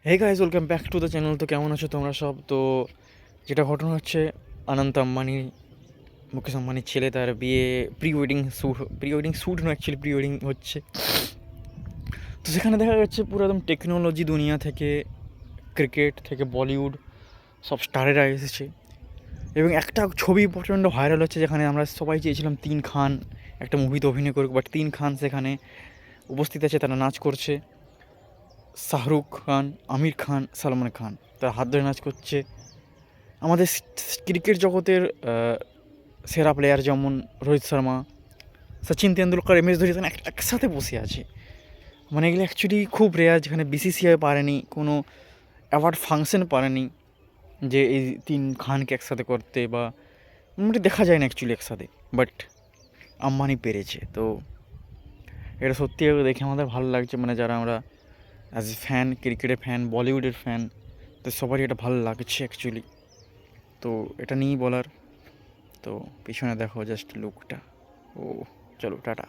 Hey guys, welcome back to the channel. তো কেমন আছো তোমরা সব? তো যেটা ঘটনা হচ্ছে, অনন্ত আম্বানি, মুকেশ আম্বানির ছেলে, তার বিয়ে প্রি ওয়েডিং শ্যুট নয়, অ্যাকচুয়ালি প্রি ওয়েডিং হচ্ছে। তো সেখানে দেখা যাচ্ছে পুরো একদম টেকনোলজি দুনিয়া থেকে, ক্রিকেট থেকে বলিউড, সব স্টারেরা এসেছে। এবং একটা ছবি প্রচণ্ড ভাইরাল হচ্ছে, যেখানে আমরা সবাই চেয়েছিলাম তিন খান একটা মুভিতে অভিনয় করুক, বাট তিন খান সেখানে উপস্থিত আছে, তারা নাচ করছে। শাহরুখ খান, আমির খান, সালমান খান তারা হাত ধরে নাচ করছে। আমাদের ক্রিকেট জগতের সেরা প্লেয়ার যেমন রোহিত শর্মা, সচিন তেন্ডুলকর, এম এস ধোনি, তারা একসাথে বসে আছে। মানে এগুলো অ্যাকচুয়ালি খুব রেয়ার, যেখানে বিসিসিআই পারেনি, কোনো অ্যাওয়ার্ড ফাংশন পারেনি যে এই তিন খানকে একসাথে করতে, বা মোটামুটি দেখা যায় না অ্যাকচুয়ালি একসাথে। বাট আম্বানি পেরেছে। তো এটা সত্যি দেখে আমাদের ভালো লাগছে, মানে যারা আমরা অ্যাজ এ ফ্যান, ক্রিকেটের ফ্যান, বলিউডের ফ্যান, তো সবারই এটা ভালো লাগছে অ্যাকচুয়ালি। তো এটা নিয়েই বলার। তো পিছনে দেখো জাস্ট লুকটা। ও, চলো টাটা।